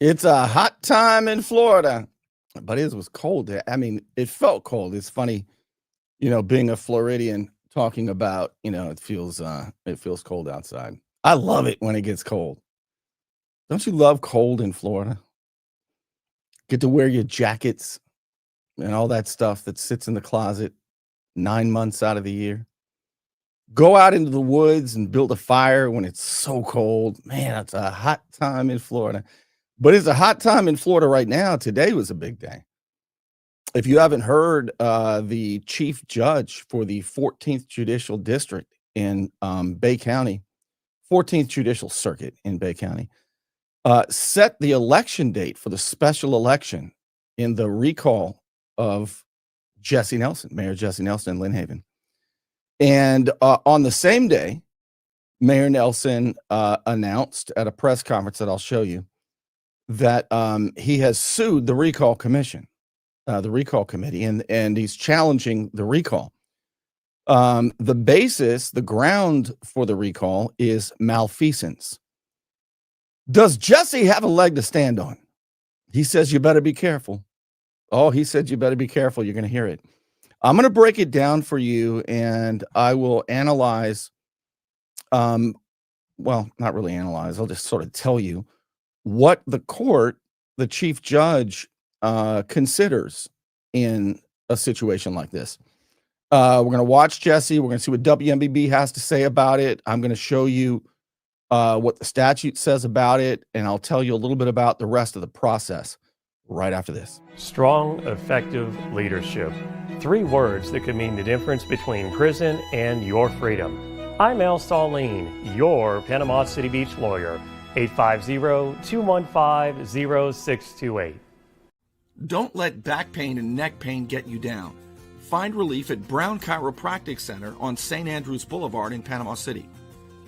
It's a hot time in Florida, but it was cold. I mean, it felt cold. It's funny, being a Floridian talking about, it feels cold outside. I love it when it gets cold. Don't you love cold in Florida? Get to wear your jackets and all that stuff that sits in the closet 9 months out of the year. Go out into the woods and build a fire when it's so cold. Man, it's a hot time in Florida. But it's a hot time in Florida right now. Today was a big day. If you haven't heard, the chief judge for the 14th Judicial District in Bay County, 14th Judicial Circuit in Bay County, set the election date for the special election in the recall of Jesse Nelson, Mayor Jesse Nelson in Lynn Haven. And on the same day, Mayor Nelson announced at a press conference that I'll show you that he has sued the recall commission, the recall committee, and he's challenging the recall. The basis, the ground for the recall is malfeasance. Does Jesse have a leg to stand on? He says you better be careful. Oh, he said you better be careful. You're going to hear it. I'm going to break it down for you, and I will analyze. Well, not really analyze. I'll just sort of tell you what the court, the chief judge, considers in a situation like this. We're going to watch Jesse. We're going to see what WMBB has to say about it. I'm going to show you what the statute says about it, and I'll tell you a little bit about the rest of the process right after this. Strong, effective leadership. 3 words that could mean the difference between prison and your freedom. I'm Al Saleen, your Panama City Beach lawyer. 850-215-0628. Don't let back pain and neck pain get you down. Find relief at Brown Chiropractic Center on St. Andrews Boulevard in Panama City.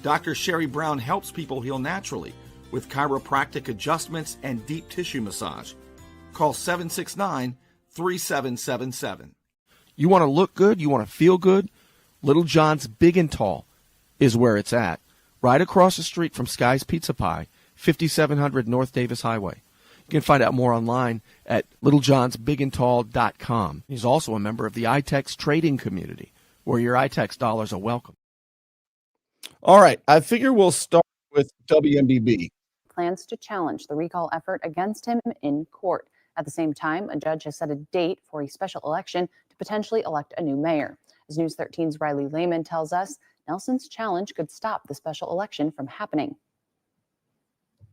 Dr. Sherry Brown helps people heal naturally with chiropractic adjustments and deep tissue massage. Call 769-3777. You want to look good? You want to feel good? Little John's Big and Tall is where it's at. Right across the street from Sky's Pizza Pie, 5700 North Davis Highway. You can find out more online at littlejohnsbigandtall.com. He's also a member of the iTex trading community, where your iTex dollars are welcome. All right, I figure we'll start with WMBB. Plans to challenge the recall effort against him in court. At the same time, a judge has set a date for a special election to potentially elect a new mayor. As News 13's Riley Lehman tells us, Nelson's challenge could stop the special election from happening.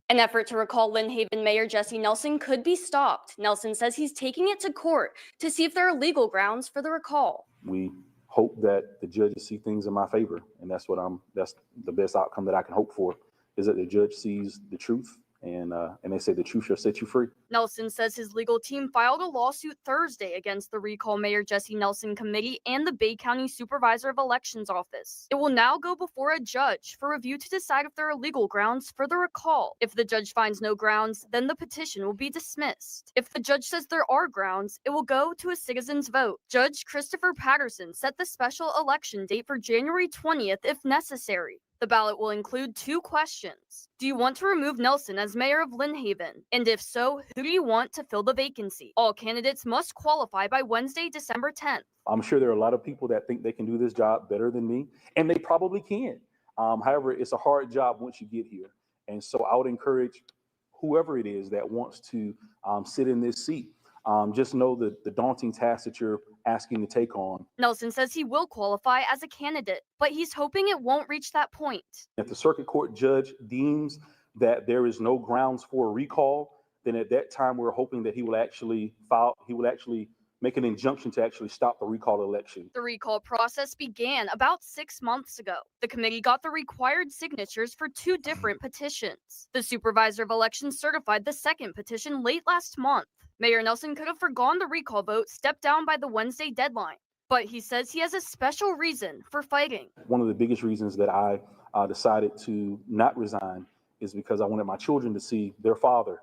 An effort to recall Lynn Haven Mayor Jesse Nelson could be stopped. Nelson says he's taking it to court to see if there are legal grounds for the recall. We hope that the judges see things in my favor, and that's the best outcome that I can hope for, is that the judge sees the truth, and they say the truth shall set you free. Nelson says his legal team filed a lawsuit Thursday against the Recall Mayor Jesse Nelson Committee and the Bay County Supervisor of Elections Office. It will now go before a judge for review to decide if there are legal grounds for the recall. If the judge finds no grounds, then the petition will be dismissed. If the judge says there are grounds, it will go to a citizen's vote. Judge Christopher Patterson set the special election date for January 20th if necessary. The ballot will include 2 questions. Do you want to remove Nelson as mayor of Lynn Haven? And if so, who do you want to fill the vacancy? All candidates must qualify by Wednesday, December 10th. I'm sure there are a lot of people that think they can do this job better than me, and they probably can. However, it's a hard job once you get here. And so I would encourage whoever it is that wants to sit in this seat, just know the daunting task that you're asking to take on. Nelson says he will qualify as a candidate, but he's hoping it won't reach that point. If the circuit court judge deems that there is no grounds for a recall, then at that time we're hoping that he will actually make an injunction to actually stop the recall election. The recall process began about 6 months ago. The committee got the required signatures for 2 different petitions. The supervisor of elections certified the second petition late last month. Mayor Nelson could have forgone the recall vote stepped down by the Wednesday deadline, but he says he has a special reason for fighting. One of the biggest reasons that I decided to not resign is because I wanted my children to see their father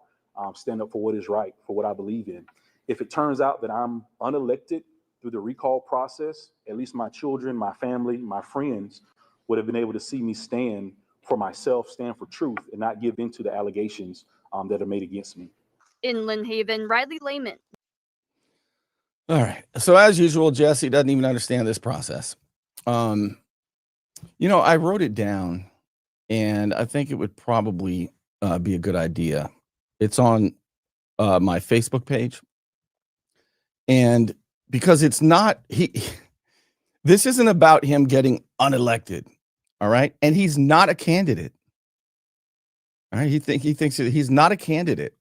stand up for what is right, for what I believe in. If it turns out that I'm unelected through the recall process, at least my children, my family, my friends would have been able to see me stand for myself, stand for truth, and not give in to the allegations that are made against me. In Lynn Haven, Riley Lehman. All right. So as usual, Jesse doesn't even understand this process. I wrote it down, and I think it would probably be a good idea. It's on my Facebook page, and because it's not this isn't about him getting unelected, all right? And he's not a candidate. All right, he thinks that he's not a candidate.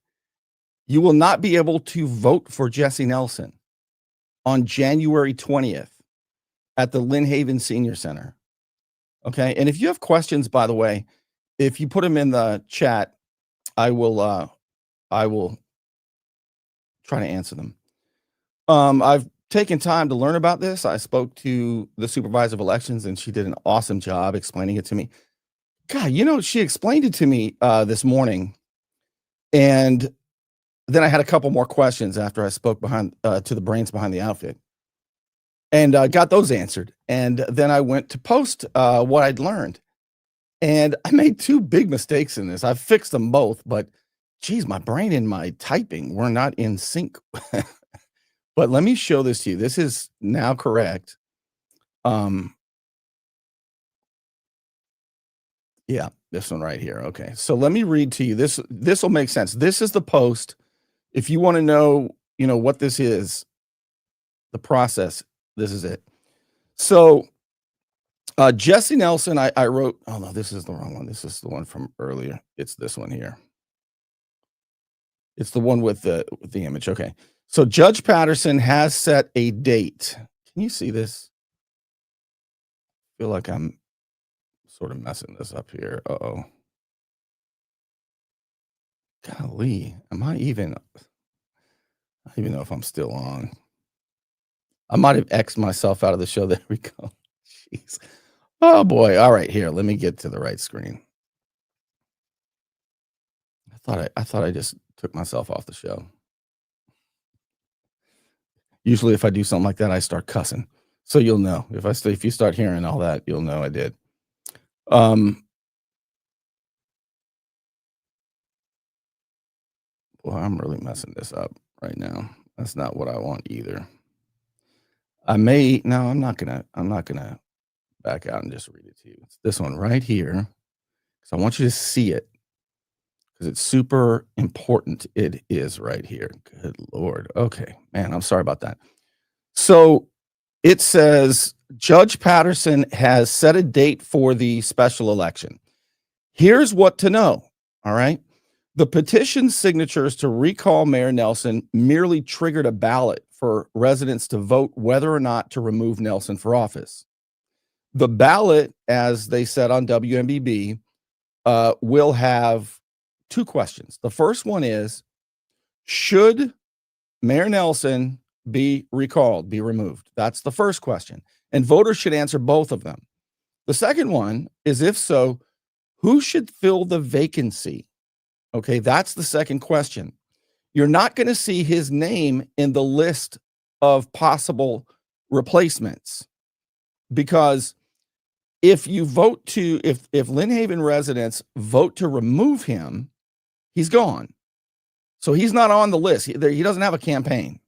You will not be able to vote for Jesse Nelson on January 20th at the Lynn Haven Senior Center. Okay, and if you have questions, by the way, if you put them in the chat, I will try to answer them. I've taken time to learn about this. I spoke to the supervisor of elections, and she did an awesome job explaining it to me. God, she explained it to me this morning, and then I had a couple more questions after I spoke to the brains behind the outfit, and got those answered. And then I went to post what I'd learned, and I made two big mistakes in this. I've fixed them both, but geez, my brain and my typing were not in sync. But let me show this to you. This is now correct. Yeah, this one right here. Okay, so let me read to you. This will make sense. This is the post. If you want to know, what this is, the process, this is it. So Jesse Nelson, I wrote, oh no, this is the wrong one. This is the one from earlier. It's this one here. It's the one with the image. Okay. So Judge Patterson has set a date. Can you see this? I feel like I'm sort of messing this up here. Uh-oh. Golly, I don't even know if I'm still on. I might have X'd myself out of the show. There we go. Jeez. Oh boy. All right, here. Let me get to the right screen. I thought I just took myself off the show. Usually if I do something like that, I start cussing. So you'll know. If you start hearing all that, you'll know I did. Well, I'm really messing this up right now. That's not what I want either. I'm not gonna back out and just read it to you. It's this one right here. So I want you to see it because it's super important. It is right here. Good Lord. Okay, man, I'm sorry about that. So it says Judge Patterson has set a date for the special election. Here's what to know. All right. The petition signatures to recall Mayor Nelson merely triggered a ballot for residents to vote whether or not to remove Nelson for office. The ballot, as they said on WMBB, will have two questions. The first one is, should Mayor Nelson be recalled, be removed? That's the first question. And voters should answer both of them. The second one is, if so, who should fill the vacancy? Okay, that's the second question. You're not going to see his name in the list of possible replacements, because if Lynn Haven residents vote to remove him, he's gone. So he's not on the list. He doesn't have a campaign.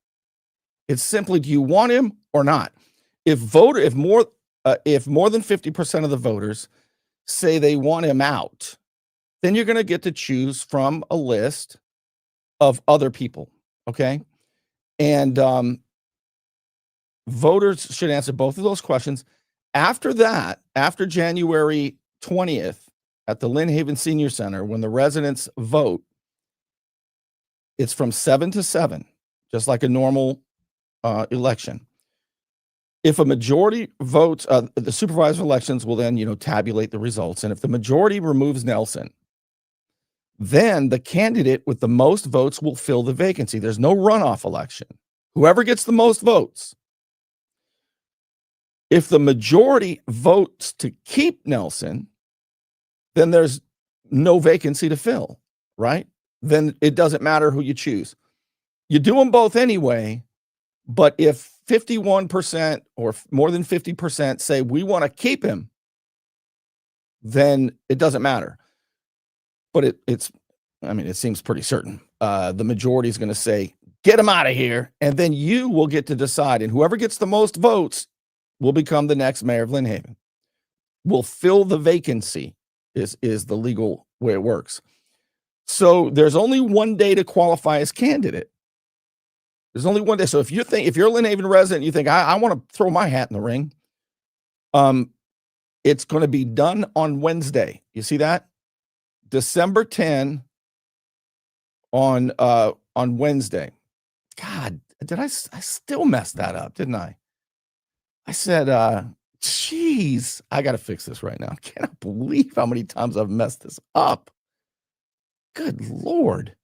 It's simply, do you want him or not? If more than 50% of the voters say they want him out, then you're going to get to choose from a list of other people. Okay. And voters should answer both of those questions. After that, after January 20th at the Lynn Haven Senior Center, when the residents vote, it's from 7 to 7, just like a normal election. If a majority votes, the supervisor of elections will then, tabulate the results. And if the majority removes Nelson, then the candidate with the most votes will fill the vacancy. There's no runoff election. Whoever gets the most votes. If the majority votes to keep Nelson, then there's no vacancy to fill, right? Then it doesn't matter who you choose. You do them both anyway, but if 51% or more than 50% say we want to keep him, then it doesn't matter. But it's I mean, it seems pretty certain. The majority is going to say, get him out of here. And then you will get to decide. And whoever gets the most votes will become the next mayor of Lynn Haven. Will fill the vacancy is the legal way it works. So there's only one day to qualify as candidate. There's only one day. So if you're a Lynn Haven resident, you think I want to throw my hat in the ring. It's going to be done on Wednesday. You see that? December 10 on Wednesday. God, I still messed that up, didn't I? I said, geez, I got to fix this right now. I cannot believe how many times I've messed this up. Good Lord.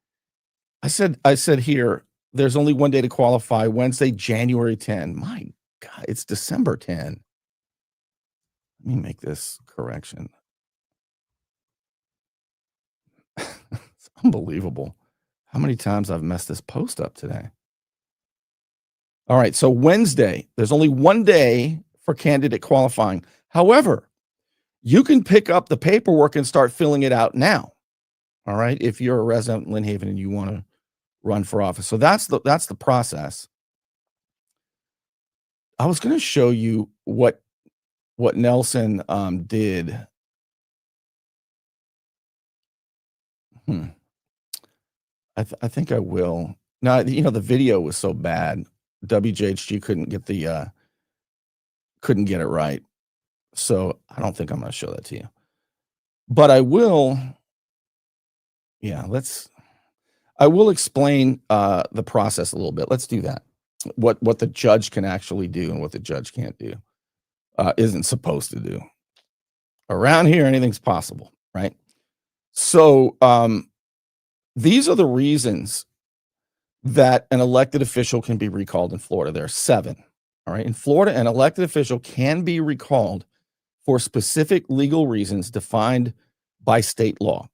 I said here, there's only one day to qualify, Wednesday, January 10. My God, it's December 10. Let me make this correction. It's unbelievable how many times I've messed this post up today. All right, so Wednesday, there's only one day for candidate qualifying. However, you can pick up the paperwork and start filling it out now. All right, if you're a resident in Lynn Haven and you want to run for office. So that's the process. I was going to show you what Nelson did. I think I will. Now, the video was so bad. WJHG couldn't get it right. So I don't think I'm going to show that to you. But I will. Yeah, I will explain the process a little bit. Let's do that. What the judge can actually do and what the judge can't do, isn't supposed to do. Around here, anything's possible, right? So these are the reasons that an elected official can be recalled in Florida. There are 7. All right. In Florida, an elected official can be recalled for specific legal reasons defined by state law.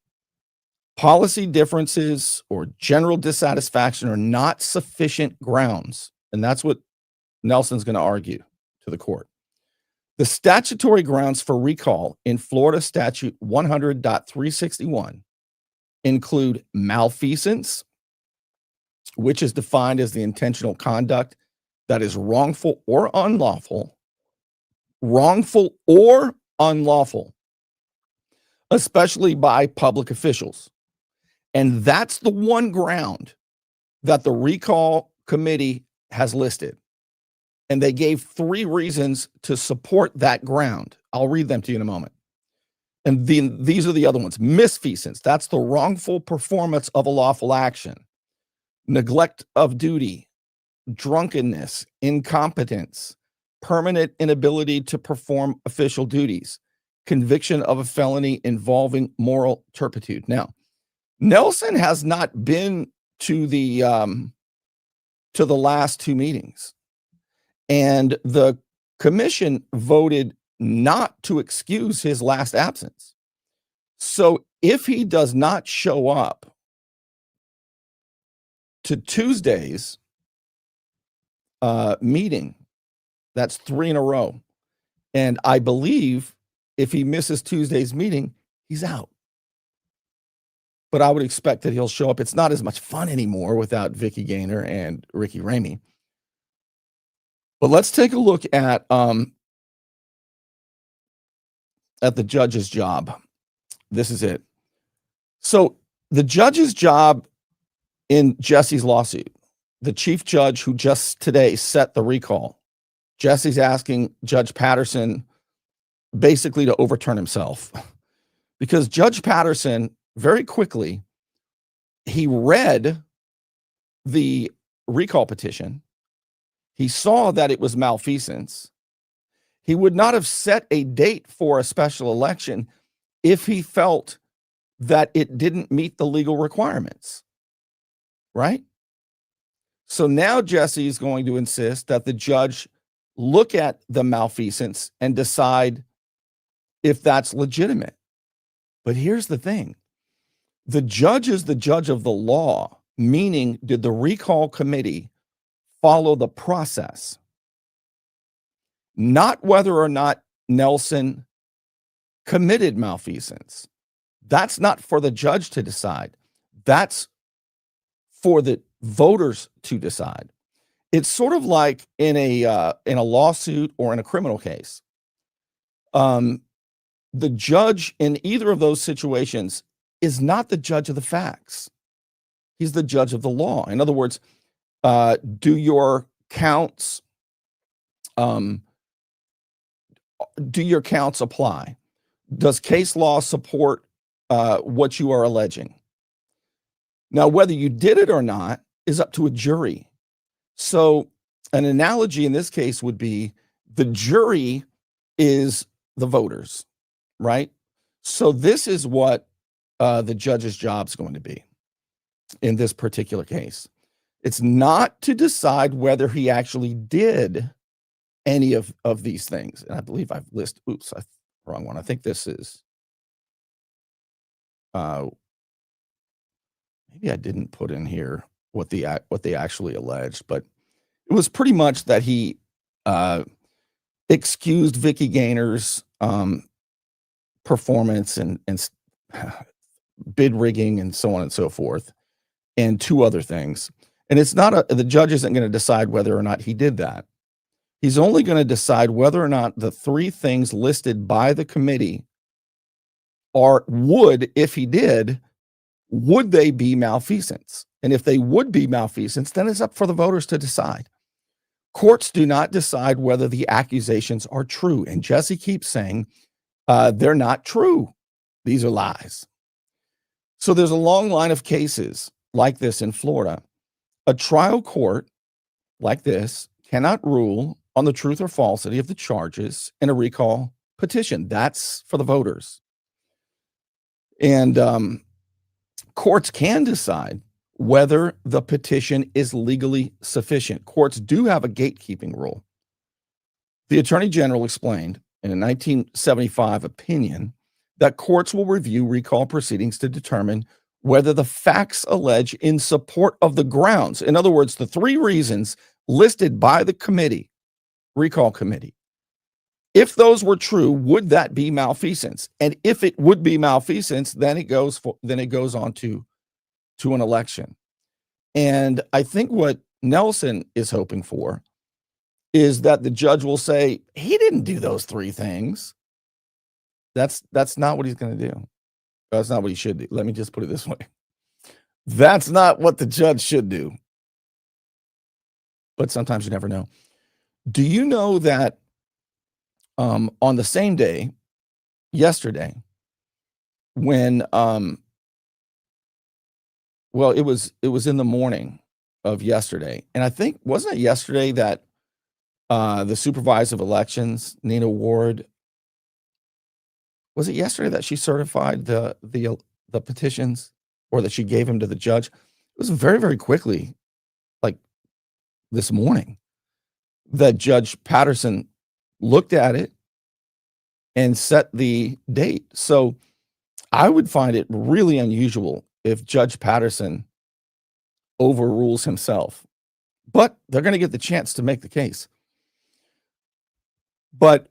Policy differences or general dissatisfaction are not sufficient grounds. And that's what Nelson's going to argue to the court. The statutory grounds for recall in Florida Statute 100.361 include malfeasance, which is defined as the intentional conduct that is wrongful or unlawful, especially by public officials. And that's the one ground that the recall committee has listed. And they gave 3 reasons to support that ground. I'll read them to you in a moment. And these are the other ones. Misfeasance, that's the wrongful performance of a lawful action. Neglect of duty, drunkenness, incompetence, permanent inability to perform official duties, conviction of a felony involving moral turpitude. Now, Nelson has not been to the last 2 meetings, and the commission voted not to excuse his last absence. So if he does not show up to Tuesday's meeting, that's 3 in a row. And I believe if he misses Tuesday's meeting, he's out. But I would expect that he'll show up. It's not as much fun anymore without Vicky Gaynor and Ricky Ramey. But let's take a look at the judge's job. This is it. So the judge's job in Jesse's lawsuit, the chief judge who just today set the recall, Jesse's asking Judge Patterson basically to overturn himself, because Judge Patterson very quickly, he read the recall petition. He saw that it was malfeasance. He would not have set a date for a special election if he felt that it didn't meet the legal requirements, right? So now Jesse is going to insist that the judge look at the malfeasance and decide if that's legitimate. But here's the thing. The judge is the judge of the law, meaning did the recall committee follow the process? Not whether or not Nelson committed malfeasance. That's not for the judge to decide. That's for the voters to decide. It's sort of like in a lawsuit or in a criminal case. The judge in either of those situations is not the judge of the facts. He's the judge of the law. In other words, do your counts apply? Does case law support what you are alleging? Now, whether you did it or not is up to a jury. So an analogy in this case would be the jury is the voters, right? So this is what the judge's job is going to be in this particular case. It's not to decide whether he actually did any of these things. And I believe I've listed, wrong one. I think this is, maybe I didn't put in here what they actually alleged, but it was pretty much that he excused Vicky Gaynor's performance and bid rigging and so on and so forth, and two other things. And it's not the judge isn't going to decide whether or not he did that. He's only going to decide whether or not the three things listed by the committee if he did, would they be malfeasance? And if they would be malfeasance, then it's up for the voters to decide. Courts do not decide whether the accusations are true. And Jesse keeps saying they're not true. These are lies. So there's a long line of cases like this in Florida. A trial court like this cannot rule on the truth or falsity of the charges in a recall petition. That's for the voters. And courts can decide whether the petition is legally sufficient. Courts do have a gatekeeping rule. The Attorney General explained in a 1975 opinion that courts will review recall proceedings to determine whether the facts alleged in support of the grounds, in other words, the three reasons listed by the recall committee, if those were true, would that be malfeasance? And if it would be malfeasance, then it goes on to an election. And I think what Nelson is hoping for is that the judge will say, he didn't do those three things. That's not what he's going to do. That's not what he should do. Let me just put it this way. That's not what the judge should do. But sometimes you never know. Do you know that on the same day, yesterday, when it was in the morning of yesterday, and I think, wasn't it yesterday that the supervisor of elections, Nina Ward, was it yesterday that she certified the petitions, or that she gave them to the judge? It was very, very quickly, like this morning, that Judge Patterson looked at it and set the date. So I would find it really unusual if Judge Patterson overrules himself, but they're going to get the chance to make the case. But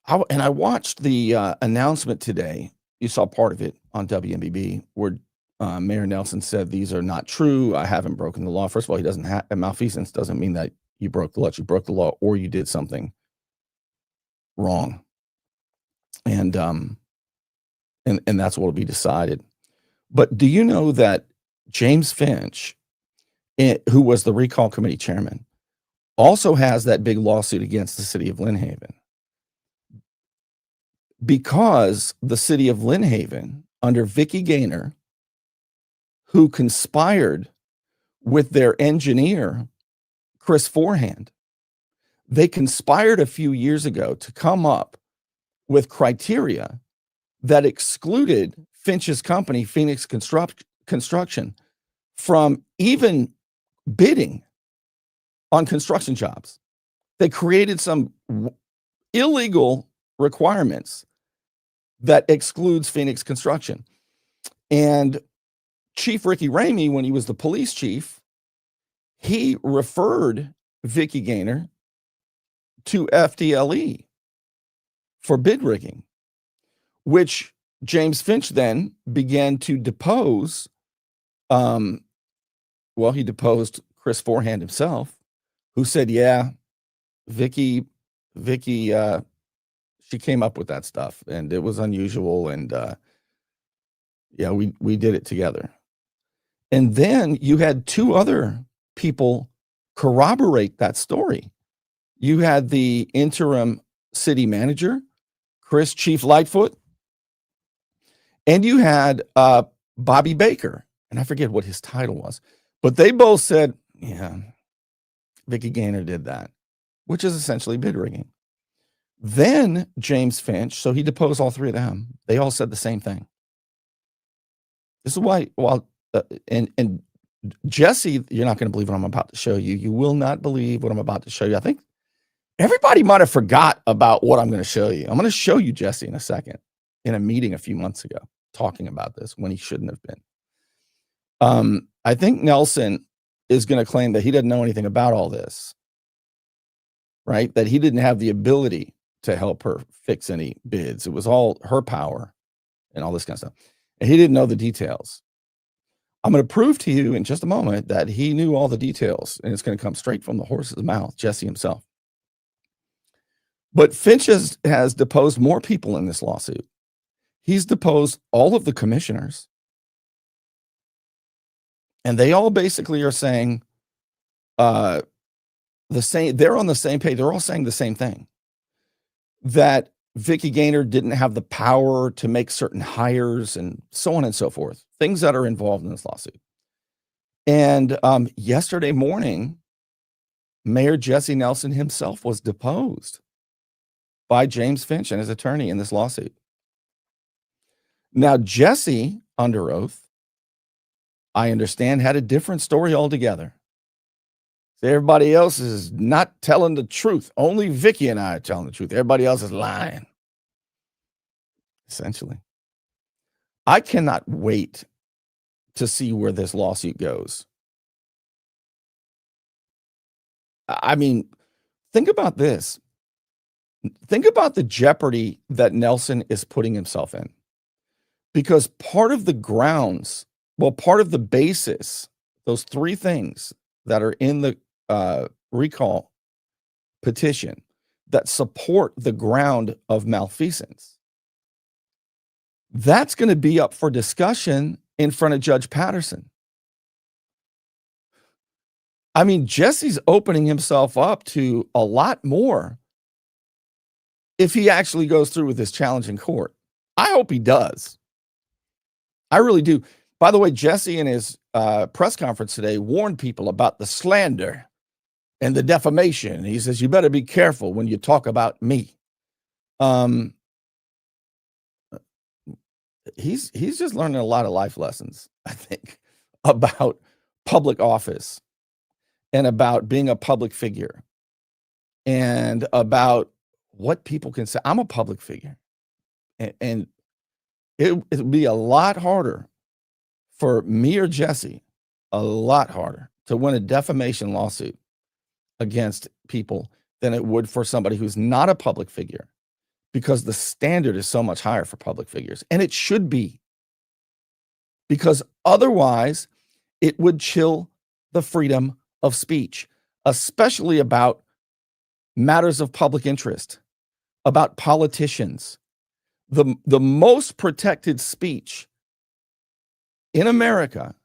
I watched the announcement today. You saw part of it on WMBB, where Mayor Nelson said, these are not true. I haven't broken the law. First of all, he doesn't have malfeasance doesn't mean that you broke the law. You broke the law, or you did something wrong. And that's what will be decided. But do you know that James Finch, who was the recall committee chairman, also has that big lawsuit against the city of Lynn Haven? Because the city of Lynn Haven, under Vicky Gaynor, who conspired with their engineer, Chris Forehand, they conspired a few years ago to come up with criteria that excluded Finch's company, Phoenix Construction, from even bidding on construction jobs. They created some illegal requirements that excludes Phoenix Construction. And Chief Ricky Ramey, when he was the police chief, he referred Vicky Gaynor to FDLE for bid rigging, which James Finch then began to depose. He deposed Chris Forehand himself, who said, "Yeah, Vicky, she came up with that stuff, and it was unusual, and yeah, we did it together." And then you had two other people corroborate that story. You had the interim city manager, Chris Chief Lightfoot, and you had Bobby Baker, and I forget what his title was, but they both said, yeah, Vicky Gaynor did that, which is essentially bid rigging. Then James Finch, so he deposed all three of them. They all said the same thing. This is why, and Jesse, you're not going to believe what I'm about to show you. You will not believe what I'm about to show you. I think everybody might have forgot about what I'm going to show you. I'm going to show you Jesse in a second, in a meeting a few months ago, talking about this when he shouldn't have been. I think Nelson is going to claim that he doesn't know anything about all this, right? That he didn't have the ability to help her fix any bids. It was all her power and all this kind of stuff. And he didn't know the details. I'm going to prove to you in just a moment that he knew all the details, and it's going to come straight from the horse's mouth, Jesse himself. But Finch has deposed more people in this lawsuit. He's deposed all of the commissioners. And they all basically are saying the same. They're on the same page. They're all saying the same thing. That Vicky Gaynor didn't have the power to make certain hires and so on and so forth. Things that are involved in this lawsuit. And yesterday morning, Mayor Jesse Nelson himself was deposed by James Finch and his attorney in this lawsuit. Now, Jesse, under oath, I understand, had a different story altogether. So everybody else is not telling the truth. Only Vicky and I are telling the truth. Everybody else is lying. Essentially. I cannot wait to see where this lawsuit goes. I mean, think about this. Think about the jeopardy that Nelson is putting himself in. Because part of the grounds, part of the basis, those three things that are in the recall petition that support the ground of malfeasance, that's going to be up for discussion in front of Judge Patterson. I mean, Jesse's opening himself up to a lot more if he actually goes through with this challenge in court. I hope he does. I really do. By the way, Jesse in his press conference today warned people about the slander and the defamation. He says, you better be careful when you talk about me. He's just learning a lot of life lessons, I think, about public office and about being a public figure and about what people can say. I'm a public figure, and it would be a lot harder for me or Jesse, a lot harder to win a defamation lawsuit against people than it would for somebody who's not a public figure, because the standard is so much higher for public figures. And it should be, because otherwise it would chill the freedom of speech, especially about matters of public interest, about politicians. The most protected speech in America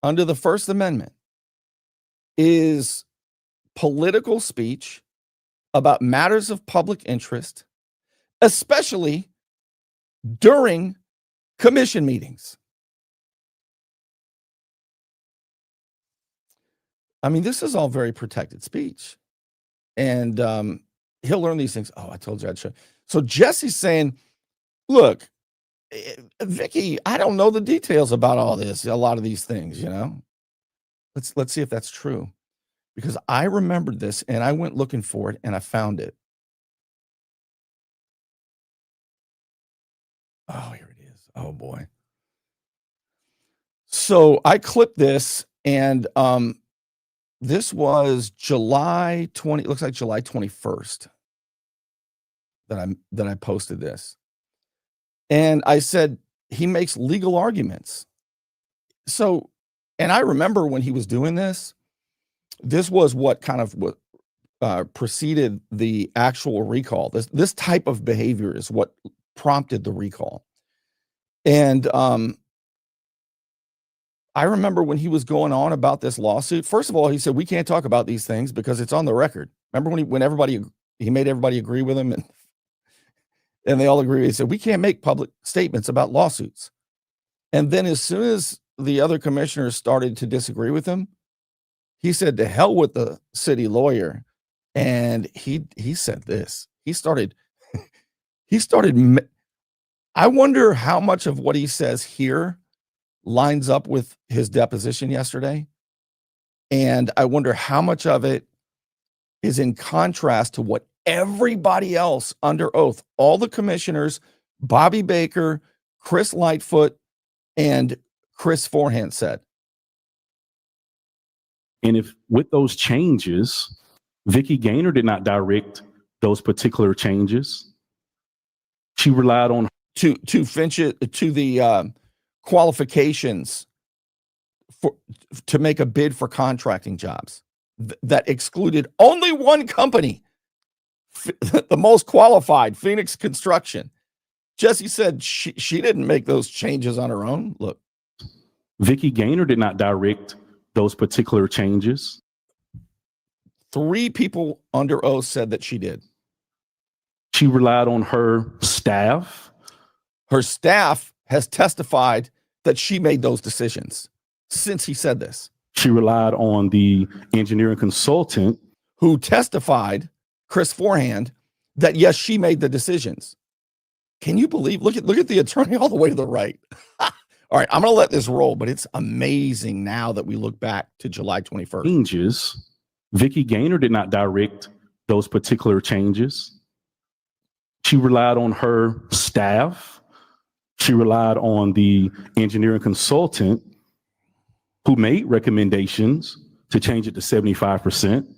under the First Amendment is political speech about matters of public interest, especially during commission meetings. I mean, this is all very protected speech. And he'll learn these things. Oh, I told you I'd show. So Jesse's saying, look, Vicky, I don't know the details about all this, a lot of these things, you know. Let's see if that's true. Because I remembered this and I went looking for it and I found it. Oh, here it is. Oh boy. So I clipped this, and this was July 20, it looks like July 21st that I posted this. And I said, he makes legal arguments. So, and I remember when he was doing this, this was what kind of preceded the actual recall. This type of behavior is what prompted the recall. And I remember when he was going on about this lawsuit. First of all, he said we can't talk about these things because it's on the record. Remember when he made everybody agree with him, and they all agree. He said we can't make public statements about lawsuits. And then as soon as the other commissioners started to disagree with him, he said to hell with the city lawyer. And he said this. He started. I wonder how much of what he says here lines up with his deposition yesterday. And I wonder how much of it is in contrast to what everybody else under oath, all the commissioners, Bobby Baker, Chris Lightfoot, and Chris Forehand said. And if with those changes, Vicki Gaynor did not direct those particular changes, she relied on to finish it to the qualifications to make a bid for contracting jobs that excluded only one company, the most qualified, Phoenix Construction. Jesse said she didn't make those changes on her own. Look, Vicki Gaynor did not direct those particular changes. 3 people under oath said that she did. She relied on her staff. Her staff has testified that she made those decisions since he said this. She relied on the engineering consultant who testified, Chris Forehand, that yes, she made the decisions. Can you believe? Look at the attorney all the way to the right. All right, I'm going to let this roll, but it's amazing now that we look back to July 21st. Changes. Vicki Gaynor did not direct those particular changes. She relied on her staff. She relied on the engineering consultant who made recommendations to change it to 75%,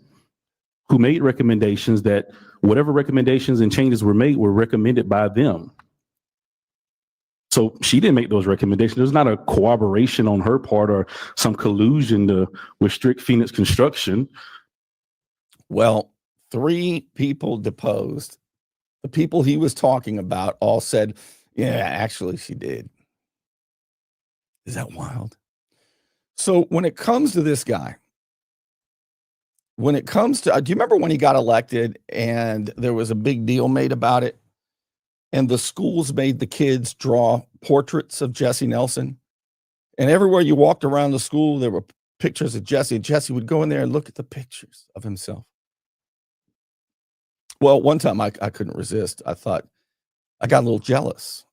who made recommendations that whatever recommendations and changes were made were recommended by them. So she didn't make those recommendations. There's not a cooperation on her part or some collusion to restrict Phoenix Construction. Well, 3 people deposed. The people he was talking about all said, yeah, actually she did. Is that wild? So when it comes to this guy, when it comes to, do you remember when he got elected and there was a big deal made about it? And the schools made the kids draw portraits of Jesse Nelson. And everywhere you walked around the school, there were pictures of Jesse. And Jesse would go in there and look at the pictures of himself. Well, one time I couldn't resist. I thought, I got a little jealous.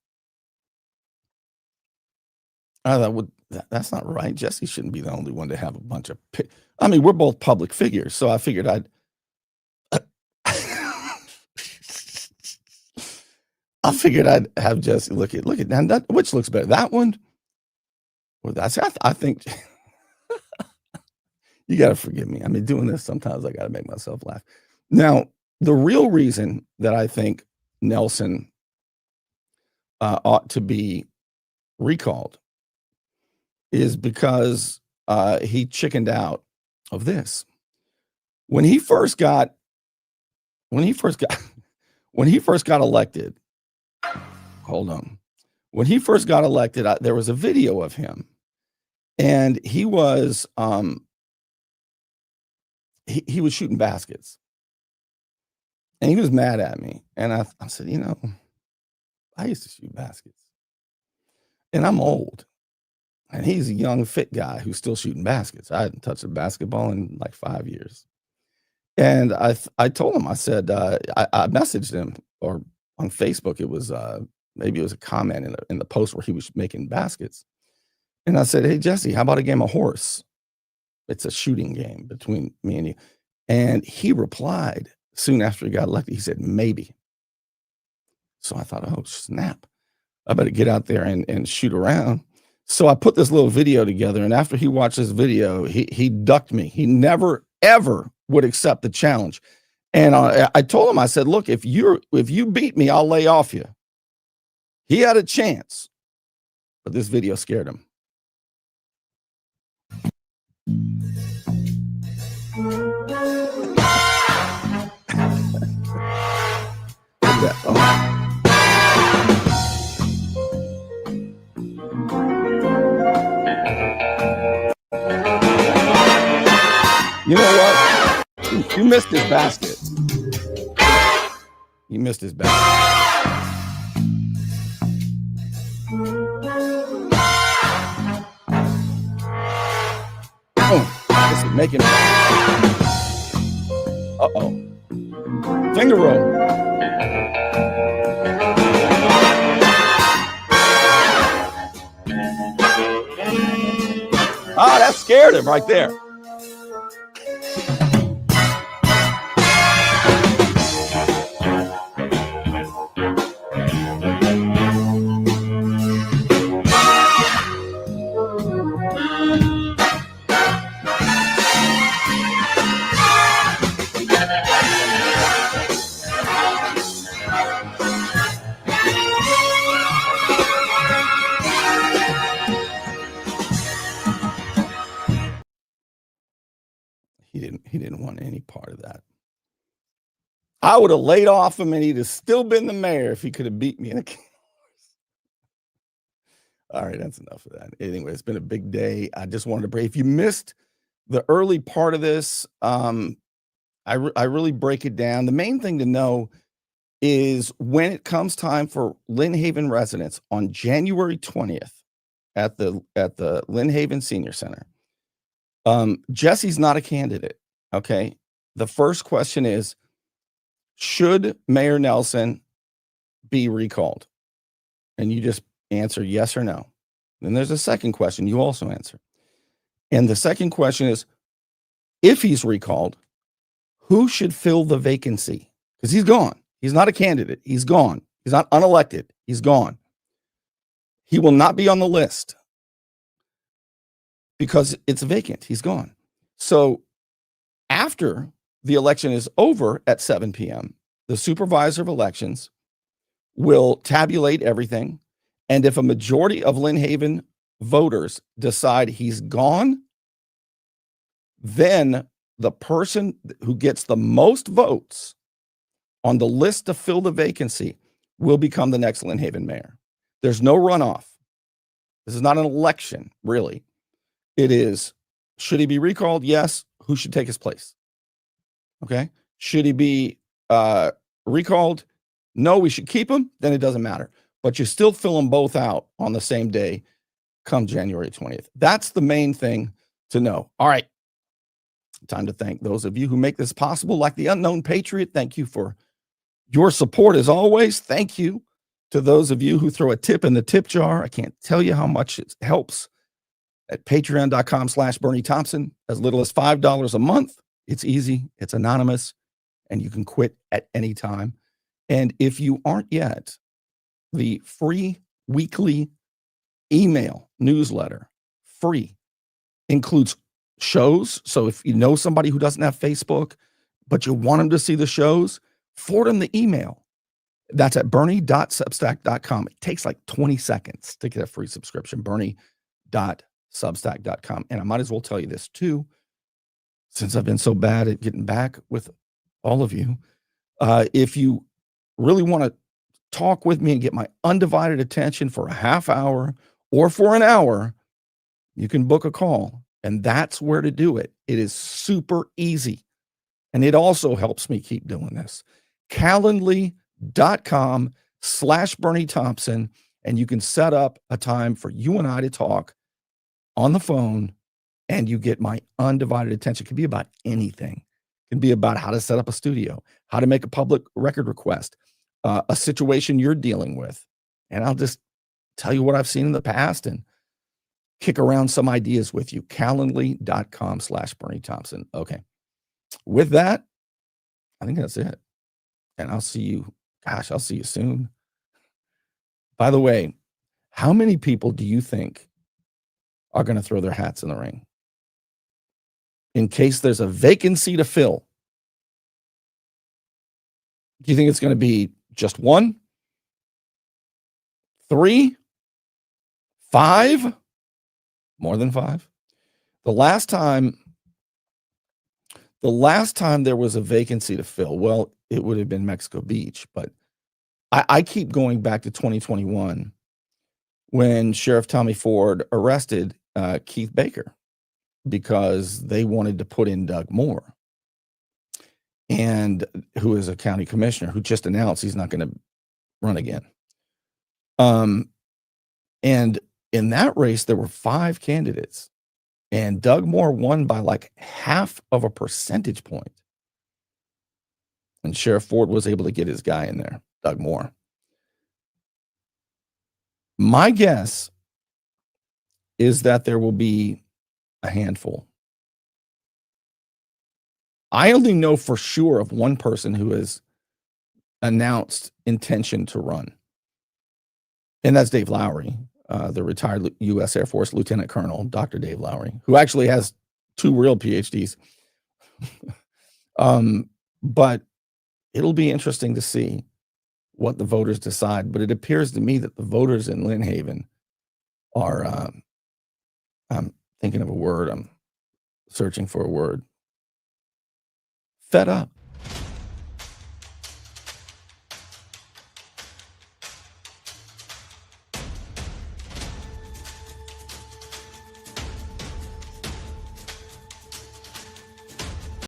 I thought, well, that's not right. Jesse shouldn't be the only one to have a bunch of I mean, we're both public figures. So I figured I'd have Jesse look at that. Which looks better, that one or that? I think you got to forgive me. I mean, doing this sometimes I got to make myself laugh. Now, the real reason that I think Nelson ought to be recalled is because he chickened out of this. When he first got elected. Hold on. When he first got elected, there was a video of him, and he was he was shooting baskets, and he was mad at me. And I said, you know, I used to shoot baskets, and I'm old, and he's a young, fit guy who's still shooting baskets. I hadn't touched a basketball in like 5 years, and I told him, I said, I messaged him, or on Facebook, it was maybe it was a comment in the post where he was making baskets. And I said, hey, Jesse, how about a game of horse? It's a shooting game between me and you. And he replied soon after he got elected. He said, maybe. So I thought, oh, snap. I better get out there and shoot around. So I put this little video together. And after he watched this video, he ducked me. He never, ever would accept the challenge. And I told him, I said, look, if you beat me, I'll lay off you. He had a chance. but this video scared him. You know what? You missed his basket. You missed his basket. Oh, this is making. Uh-oh. Finger roll. Ah, that scared him right there. He didn't want any part of that. I would have laid off him and he'd have still been the mayor if he could have beat me in a game. All right, that's enough of that. Anyway, it's been a big day. I just wanted to break. If you missed the early part of this, I really break it down. The main thing to know is when it comes time for Lynn Haven residents on January 20th at the Lynn Haven Senior Center, Jesse's not a candidate. Okay. The first question is, should Mayor Nelson be recalled? And you just answer yes or no. Then there's a second question you also answer. And the second question is, if he's recalled, who should fill the vacancy? Because he's gone. He's not a candidate. He's gone. He's not unelected. He's gone. He will not be on the list because it's vacant. He's gone. So after the election is over at 7 p.m., the supervisor of elections will tabulate everything. And if a majority of Lynn Haven voters decide he's gone, then the person who gets the most votes on the list to fill the vacancy will become the next Lynn Haven mayor. There's no runoff. This is not an election, really. It is, should he be recalled? Yes. Who should take his place? Okay. Should he be recalled? No, we should keep him. Then it doesn't matter. But you still fill them both out on the same day come January 20th. That's the main thing to know. All right. Time to thank those of you who make this possible, like the Unknown Patriot. Thank you for your support as always. Thank you to those of you who throw a tip in the tip jar. I can't tell you how much it helps at patreon.com/Bernie Thompson. As little as $5 a month. It's easy. It's anonymous. And you can quit at any time. And if you aren't yet, the free weekly email newsletter, free, includes shows. So if you know somebody who doesn't have Facebook, but you want them to see the shows, forward them the email. That's bernie.substack.com. It takes like 20 seconds to get a free subscription, bernie.substack.com. And I might as well tell you this too, since I've been so bad at getting back with all of you. If you really want to talk with me and get my undivided attention for a half hour or for an hour, you can book a call. And that's where to do it. It is super easy. And it also helps me keep doing this. Calendly.com/Bernie Thompson. And you can set up a time for you and I to talk on the phone. And you get my undivided attention. It can be about anything. It can be about how to set up a studio, how to make a public record request, a situation you're dealing with. And I'll just tell you what I've seen in the past and kick around some ideas with you. Calendly.com/Bernie Thompson. Okay. With that, I think that's it. And I'll see you. Gosh, I'll see you soon. By the way, how many people do you think are going to throw their hats in the ring? In case there's a vacancy to fill. Do you think it's going to be just 1, 3, 5? More than 5? The last time there was a vacancy to fill, well, it would have been Mexico Beach, but I keep going back to 2021 when Sheriff Tommy Ford arrested Keith Baker because they wanted to put in Doug Moore, and who is a county commissioner who just announced he's not going to run again. And in that race, there were 5 candidates, and Doug Moore won by like half of a percentage point. And Sheriff Ford was able to get his guy in there, Doug Moore. My guess is that there will be a handful. I only know for sure of one person who has announced intention to run, and that's Dave Lowry, the retired U.S. Air Force Lieutenant Colonel, Dr. Dave Lowry, who actually has 2 real PhDs. But it'll be interesting to see what the voters decide. But it appears to me that the voters in Lynn Haven are, I'm thinking of a word, I'm searching for a word, fed up.